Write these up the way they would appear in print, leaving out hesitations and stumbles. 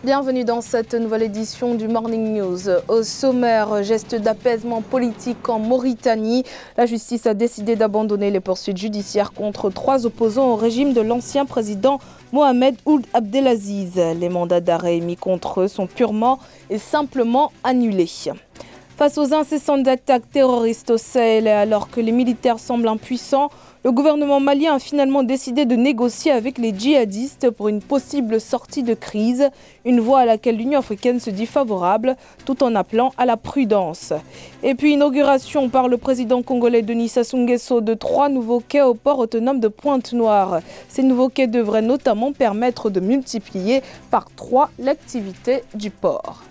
Bienvenue dans cette nouvelle édition du Morning News. Au sommaire, geste d'apaisement politique en Mauritanie. La justice a décidé d'abandonner les poursuites judiciaires contre 3 opposants au régime de l'ancien président Mohamed Ould Abdelaziz. Les mandats d'arrêt émis contre eux sont purement et simplement annulés. Face aux incessantes attaques terroristes au Sahel et alors que les militaires semblent impuissants, le gouvernement malien a finalement décidé de négocier avec les djihadistes pour une possible sortie de crise, une voie à laquelle l'Union africaine se dit favorable, tout en appelant à la prudence. Et puis inauguration par le président congolais Denis Sassou Nguesso de 3 nouveaux quais au port autonome de Pointe-Noire. Ces nouveaux quais devraient notamment permettre de multiplier par 3 l'activité du port.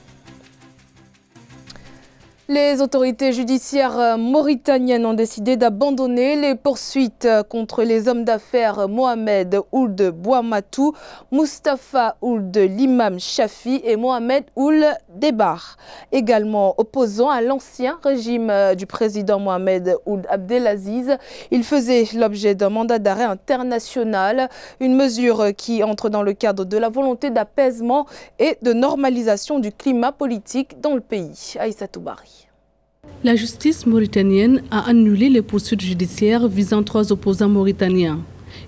Les autorités judiciaires mauritaniennes ont décidé d'abandonner les poursuites contre les hommes d'affaires Mohamed Ould Bouamatou, Mustapha Ould Limam Chafi et Mohamed Ould Debar, également opposants à l'ancien régime du président Mohamed Ould Abdelaziz. Ils faisaient l'objet d'un mandat d'arrêt international, une mesure qui entre dans le cadre de la volonté d'apaisement et de normalisation du climat politique dans le pays. Aïssatou Bari. La justice mauritanienne a annulé les poursuites judiciaires visant 3 opposants mauritaniens.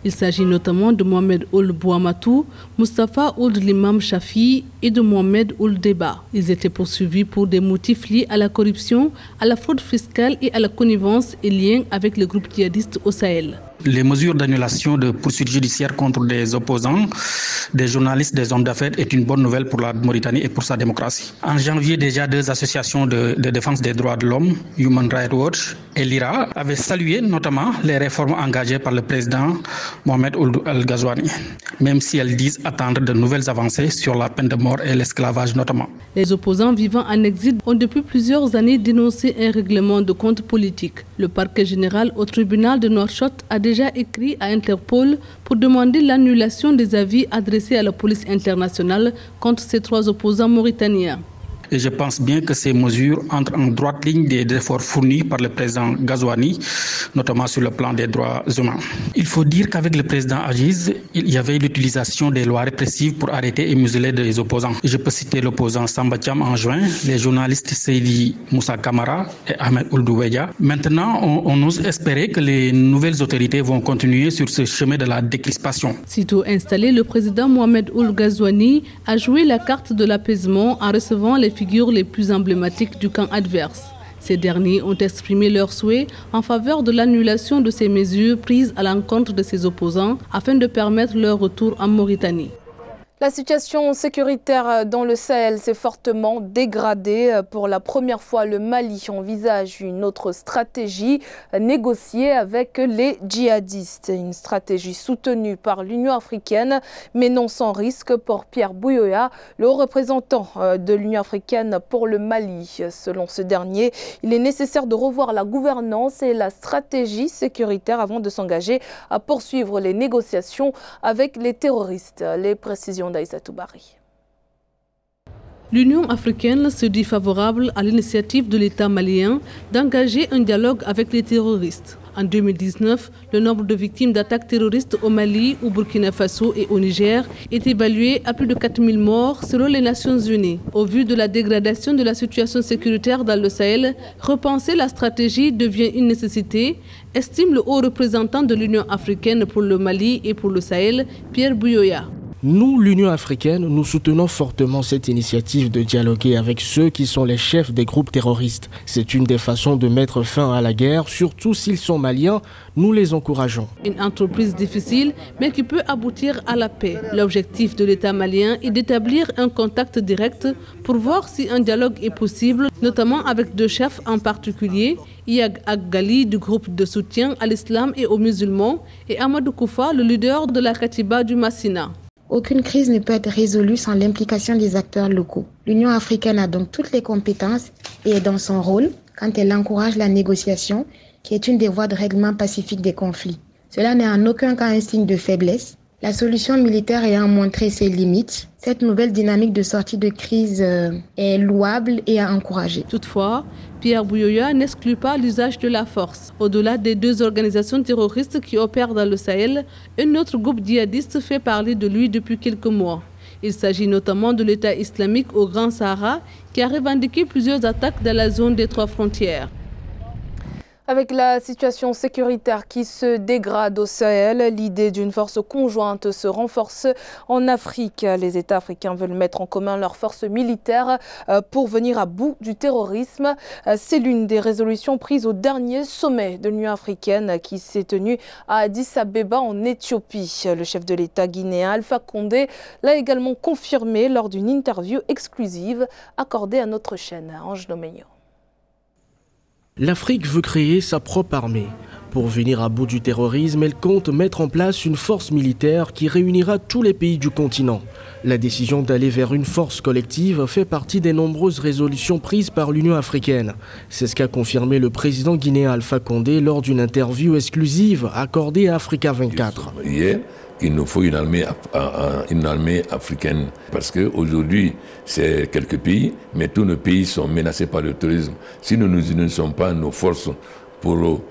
Il s'agit notamment de Mohamed Ould Bouamatou, Mustapha Ould Limam Chafi et de Mohamed Ould Debar. Ils étaient poursuivis pour des motifs liés à la corruption, à la fraude fiscale et à la connivence et liens avec les groupes djihadistes au Sahel. Les mesures d'annulation de poursuites judiciaires contre des opposants, des journalistes, des hommes d'affaires est une bonne nouvelle pour la Mauritanie et pour sa démocratie. En janvier, déjà 2 associations de défense des droits de l'homme, Human Rights Watch et l'IRA, avaient salué notamment les réformes engagées par le président Mohamed Ould Al-Ghazouani, même si elles disent attendre de nouvelles avancées sur la peine de mort et l'esclavage notamment. Les opposants vivant en exil ont depuis plusieurs années dénoncé un règlement de compte politique. Le parquet général au tribunal de Nouakchott a déjà écrit à Interpol pour demander l'annulation des avis adressés à la police internationale contre ces 3 opposants mauritaniens. Et je pense bien que ces mesures entrent en droite ligne des efforts fournis par le président Ghazouani, notamment sur le plan des droits humains. Il faut dire qu'avec le président Aziz, il y avait l'utilisation des lois répressives pour arrêter et museler des opposants. Je peux citer l'opposant Samba Thiam en juin, les journalistes Seydi Moussa Kamara et Ahmed Ould Ouedia. Maintenant, on ose espérer que les nouvelles autorités vont continuer sur ce chemin de la décrispation. Sitôt installé, le président Mohamed Ould Ghazouani a joué la carte de l'apaisement en recevant les figures les plus emblématiques du camp adverse. Ces derniers ont exprimé leur souhait en faveur de l'annulation de ces mesures prises à l'encontre de ces opposants afin de permettre leur retour en Mauritanie. La situation sécuritaire dans le Sahel s'est fortement dégradée. Pour la première fois, le Mali envisage une autre stratégie négociée avec les djihadistes. Une stratégie soutenue par l'Union africaine, mais non sans risque pour Pierre Buyoya, le haut représentant de l'Union africaine pour le Mali. Selon ce dernier, il est nécessaire de revoir la gouvernance et la stratégie sécuritaire avant de s'engager à poursuivre les négociations avec les terroristes. Les précisions d'Aïssatou Bari. L'Union africaine se dit favorable à l'initiative de l'État malien d'engager un dialogue avec les terroristes. En 2019, le nombre de victimes d'attaques terroristes au Mali, au Burkina Faso et au Niger est évalué à plus de 4000 morts selon les Nations Unies. Au vu de la dégradation de la situation sécuritaire dans le Sahel, repenser la stratégie devient une nécessité, estime le haut représentant de l'Union africaine pour le Mali et pour le Sahel, Pierre Buyoya. Nous, l'Union africaine, nous soutenons fortement cette initiative de dialoguer avec ceux qui sont les chefs des groupes terroristes. C'est une des façons de mettre fin à la guerre, surtout s'ils sont maliens, nous les encourageons. Une entreprise difficile, mais qui peut aboutir à la paix. L'objectif de l'État malien est d'établir un contact direct pour voir si un dialogue est possible, notamment avec 2 chefs en particulier, Iyag Ag-Gali du groupe de soutien à l'islam et aux musulmans et Amadou Koufa, le leader de la Katiba du Massina. Aucune crise ne peut être résolue sans l'implication des acteurs locaux. L'Union africaine a donc toutes les compétences et est dans son rôle quand elle encourage la négociation, qui est une des voies de règlement pacifique des conflits. Cela n'est en aucun cas un signe de faiblesse. La solution militaire ayant montré ses limites, cette nouvelle dynamique de sortie de crise est louable et à encourager. Toutefois, Pierre Buyoya n'exclut pas l'usage de la force. Au-delà des 2 organisations terroristes qui opèrent dans le Sahel, un autre groupe djihadiste fait parler de lui depuis quelques mois. Il s'agit notamment de l'État islamique au Grand Sahara qui a revendiqué plusieurs attaques dans la zone des 3 frontières. Avec la situation sécuritaire qui se dégrade au Sahel, l'idée d'une force conjointe se renforce en Afrique. Les États africains veulent mettre en commun leurs forces militaires pour venir à bout du terrorisme. C'est l'une des résolutions prises au dernier sommet de l'Union africaine qui s'est tenu à Addis Abeba en Éthiopie. Le chef de l'État guinéen Alpha Condé l'a également confirmé lors d'une interview exclusive accordée à notre chaîne. Ange Domeño. L'Afrique veut créer sa propre armée. Pour venir à bout du terrorisme, elle compte mettre en place une force militaire qui réunira tous les pays du continent. La décision d'aller vers une force collective fait partie des nombreuses résolutions prises par l'Union africaine. C'est ce qu'a confirmé le président guinéen Alpha Condé lors d'une interview exclusive accordée à Africa 24. Qu'il nous faut une armée africaine. Parce qu'aujourd'hui, c'est quelques pays, mais tous nos pays sont menacés par le terrorisme. Si nous nous unissons pas nos forces pour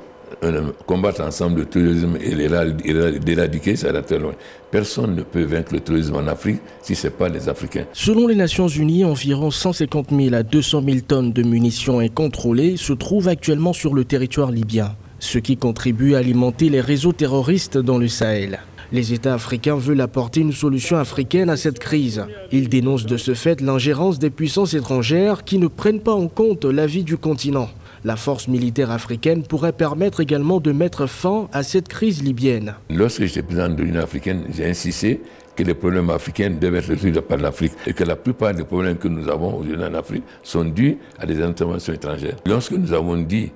combattre ensemble le terrorisme et l'éradiquer, ça va très loin. Personne ne peut vaincre le terrorisme en Afrique si ce n'est pas les Africains. Selon les Nations Unies, environ 150 000 à 200 000 tonnes de munitions incontrôlées se trouvent actuellement sur le territoire libyen, ce qui contribue à alimenter les réseaux terroristes dans le Sahel. Les États africains veulent apporter une solution africaine à cette crise. Ils dénoncent de ce fait l'ingérence des puissances étrangères qui ne prennent pas en compte l'avis du continent. La force militaire africaine pourrait permettre également de mettre fin à cette crise libyenne. Lorsque j'étais président de l'Union africaine, j'ai insisté que les problèmes africains devaient être résolus par l'Afrique et que la plupart des problèmes que nous avons aujourd'hui en Afrique sont dus à des interventions étrangères. Lorsque nous avons dit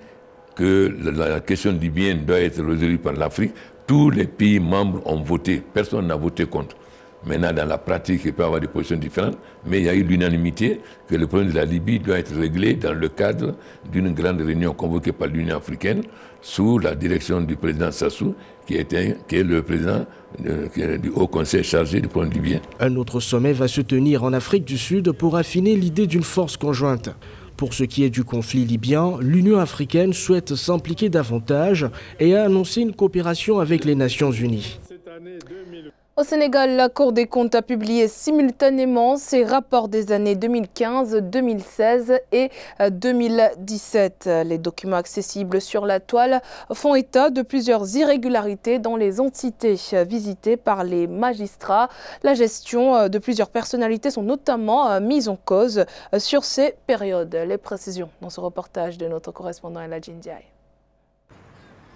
que la question libyenne doit être résolue par l'Afrique, tous les pays membres ont voté, personne n'a voté contre. Maintenant, dans la pratique, il peut y avoir des positions différentes, mais il y a eu l'unanimité que le problème de la Libye doit être réglé dans le cadre d'une grande réunion convoquée par l'Union africaine sous la direction du président Sassou, qui est le président du Haut Conseil chargé du problème libyen. Un autre sommet va se tenir en Afrique du Sud pour affiner l'idée d'une force conjointe. Pour ce qui est du conflit libyen, l'Union africaine souhaite s'impliquer davantage et a annoncé une coopération avec les Nations Unies. Au Sénégal, la Cour des comptes a publié simultanément ses rapports des années 2015, 2016 et 2017. Les documents accessibles sur la toile font état de plusieurs irrégularités dans les entités visitées par les magistrats. La gestion de plusieurs personnalités sont notamment mises en cause sur ces périodes. Les précisions dans ce reportage de notre correspondant Eladji Ndiaye.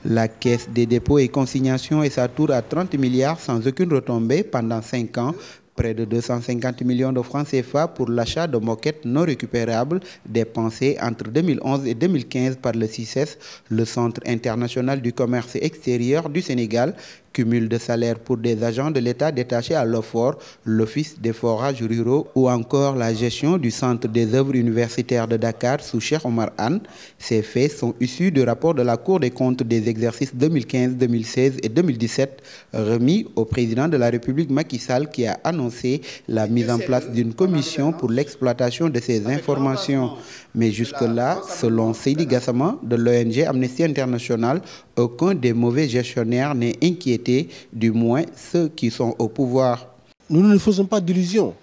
La Caisse des dépôts et consignations est sa tour à 30 milliards sans aucune retombée pendant 5 ans. Près de 250 millions de francs CFA pour l'achat de moquettes non récupérables dépensées entre 2011 et 2015 par le CICES, le Centre international du commerce extérieur du Sénégal, cumul de salaires pour des agents de l'État détachés à l'OFOR, l'Office des forages ruraux ou encore la gestion du Centre des œuvres universitaires de Dakar sous Cheikh Omar Anne. Ces faits sont issus du rapport de la Cour des comptes des exercices 2015, 2016 et 2017 remis au président de la République Macky Sall qui a annoncé la mise en place d'une commission pour l'exploitation de ces informations. Mais jusque-là, selon Seydi Gassama de l'ONG Amnesty International, aucun des mauvais gestionnaires n'est inquiété, du moins ceux qui sont au pouvoir. Nous ne faisons pas d'illusions.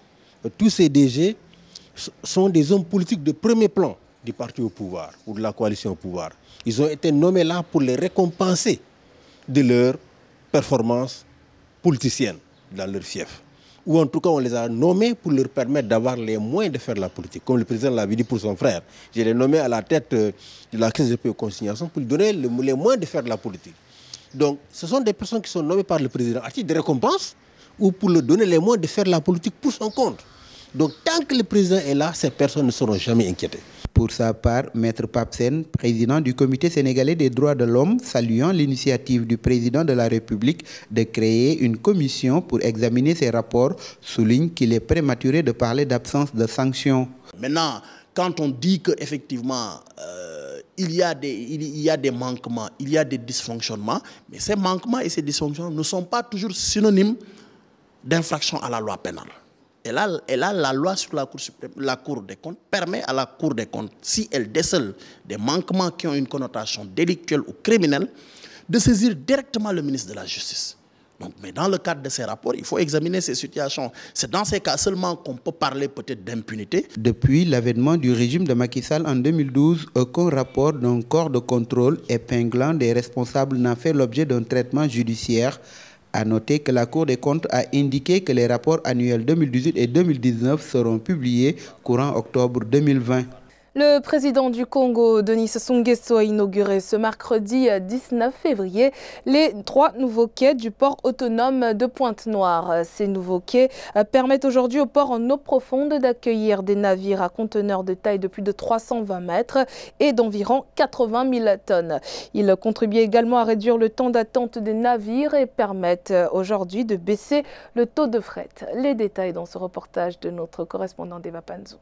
Tous ces DG sont des hommes politiques de premier plan du parti au pouvoir ou de la coalition au pouvoir. Ils ont été nommés là pour les récompenser de leur performance politicienne dans leur fief. Ou en tout cas, on les a nommés pour leur permettre d'avoir les moyens de faire la politique. Comme le président l'avait dit pour son frère. Je l'ai nommé à la tête de la Caisse des dépôts et consignations pour lui donner les moyens de faire la politique. Donc, ce sont des personnes qui sont nommées par le président à titre de récompense ou pour lui donner les moyens de faire la politique pour son compte. Donc, tant que le président est là, ces personnes ne seront jamais inquiétées. Pour sa part, Maître Papsen, président du Comité sénégalais des droits de l'homme, saluant l'initiative du président de la République de créer une commission pour examiner ces rapports, souligne qu'il est prématuré de parler d'absence de sanctions. Maintenant, quand on dit qu'effectivement, il y a des manquements, il y a des dysfonctionnements, mais ces manquements et ces dysfonctionnements ne sont pas toujours synonymes d'infraction à la loi pénale. Et là, la loi sur la Cour des comptes permet à la Cour des comptes, si elle décèle des manquements qui ont une connotation délictuelle ou criminelle, de saisir directement le ministre de la Justice. Donc, mais dans le cadre de ces rapports, il faut examiner ces situations. C'est dans ces cas seulement qu'on peut parler peut-être d'impunité. Depuis l'avènement du régime de Macky Sall en 2012, aucun rapport d'un corps de contrôle épinglant des responsables n'a fait l'objet d'un traitement judiciaire. À noter que la Cour des comptes a indiqué que les rapports annuels 2018 et 2019 seront publiés courant octobre 2020. Le président du Congo, Denis Sassou Nguesso, a inauguré ce mercredi 19 février les 3 nouveaux quais du port autonome de Pointe-Noire. Ces nouveaux quais permettent aujourd'hui au port en eau profonde d'accueillir des navires à conteneurs de taille de plus de 320 mètres et d'environ 80 000 tonnes. Ils contribuent également à réduire le temps d'attente des navires et permettent aujourd'hui de baisser le taux de fret. Les détails dans ce reportage de notre correspondant Deva Panzo.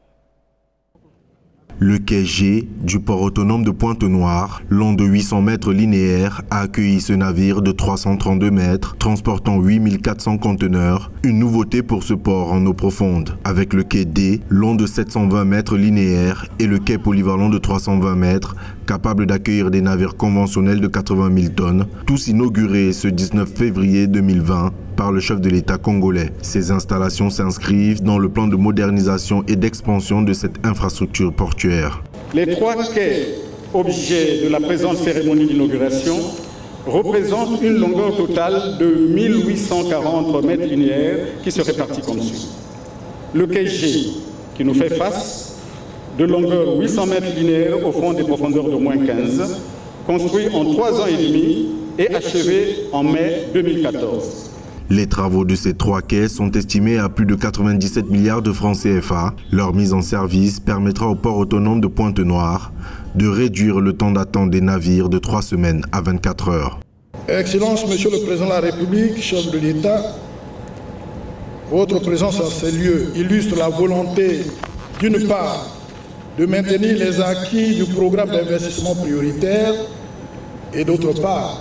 Le quai G du port autonome de Pointe-Noire, long de 800 mètres linéaires, a accueilli ce navire de 332 mètres, transportant 8400 conteneurs, une nouveauté pour ce port en eau profonde. Avec le quai D, long de 720 mètres linéaires, et le quai polyvalent de 320 mètres, capable d'accueillir des navires conventionnels de 80 000 tonnes, tous inaugurés ce 19 février 2020 par le chef de l'État congolais. Ces installations s'inscrivent dans le plan de modernisation et d'expansion de cette infrastructure portuaire. Les 3 quais objets de la présente cérémonie d'inauguration représentent une longueur totale de 1840 mètres linéaires qui se répartit comme suit. Le quai G, qui nous fait face, de longueur 800 mètres linéaires au fond des profondeurs de moins 15, construit en 3 ans et demi et achevé en mai 2014. Les travaux de ces 3 quais sont estimés à plus de 97 milliards de francs CFA. Leur mise en service permettra au port autonome de Pointe-Noire de réduire le temps d'attente des navires de 3 semaines à 24 heures. Excellence, Monsieur le Président de la République, chef de l'État, votre présence à ces lieux illustre la volonté, d'une part, de maintenir les acquis du programme d'investissement prioritaire et d'autre part,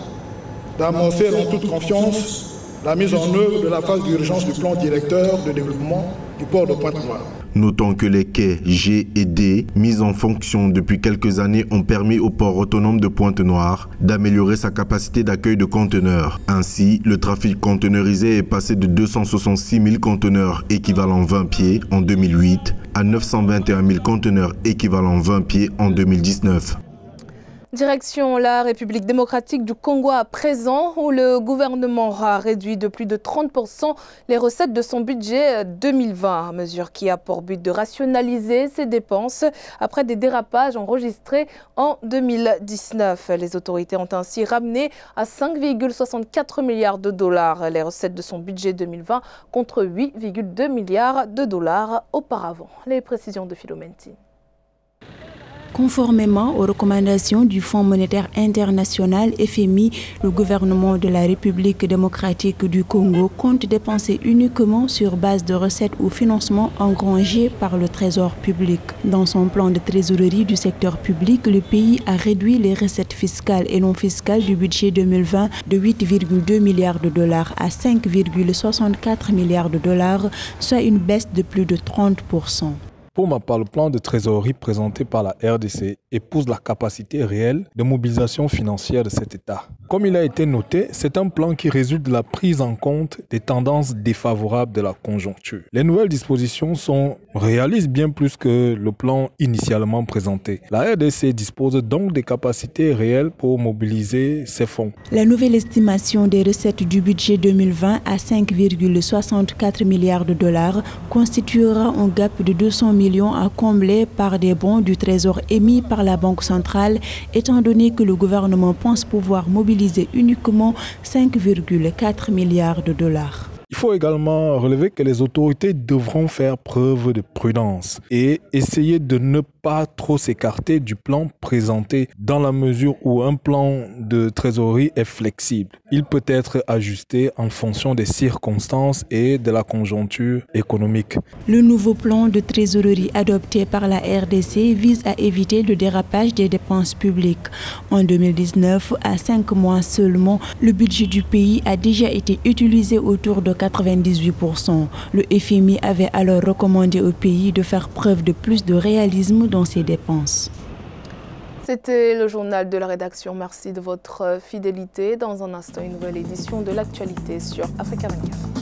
d'amorcer en toute confiance la mise en œuvre de la phase d'urgence du plan directeur de développement du port de Pointe-Noire. Notons que les quais G et D, mis en fonction depuis quelques années, ont permis au port autonome de Pointe-Noire d'améliorer sa capacité d'accueil de conteneurs. Ainsi, le trafic conteneurisé est passé de 266 000 conteneurs équivalent 20 pieds en 2008 à 921 000 conteneurs équivalent 20 pieds en 2019. Direction la République démocratique du Congo à présent, où le gouvernement a réduit de plus de 30% les recettes de son budget 2020, mesure qui a pour but de rationaliser ses dépenses après des dérapages enregistrés en 2019. Les autorités ont ainsi ramené à 5,64 milliards de dollars les recettes de son budget 2020 contre 8,2 milliards de dollars auparavant. Les précisions de Philomenti. Conformément aux recommandations du Fonds monétaire international FMI, le gouvernement de la République démocratique du Congo compte dépenser uniquement sur base de recettes ou financements engrangés par le Trésor public. Dans son plan de trésorerie du secteur public, le pays a réduit les recettes fiscales et non fiscales du budget 2020 de 8,2 milliards de dollars à 5,64 milliards de dollars, soit une baisse de plus de 30%. Pour ma part, le plan de trésorerie présenté par la RDC épouse la capacité réelle de mobilisation financière de cet État. Comme il a été noté, c'est un plan qui résulte de la prise en compte des tendances défavorables de la conjoncture. Les nouvelles dispositions sont réalistes bien plus que le plan initialement présenté. La RDC dispose donc des capacités réelles pour mobiliser ces fonds. La nouvelle estimation des recettes du budget 2020 à 5,64 milliards de dollars constituera un gap de 200 millions à combler par des bons du Trésor émis par la Banque centrale, étant donné que le gouvernement pense pouvoir mobiliser uniquement 5,4 milliards de dollars. Il faut également relever que les autorités devront faire preuve de prudence et essayer de ne pas trop s'écarter du plan présenté dans la mesure où un plan de trésorerie est flexible. Il peut être ajusté en fonction des circonstances et de la conjoncture économique. Le nouveau plan de trésorerie adopté par la RDC vise à éviter le dérapage des dépenses publiques. En 2019, à 5 mois seulement, le budget du pays a déjà été utilisé autour de 98%. Le FMI avait alors recommandé au pays de faire preuve de plus de réalisme dans ses dépenses. C'était le journal de la rédaction. Merci de votre fidélité. Dans un instant, une nouvelle édition de l'actualité sur Africa 24.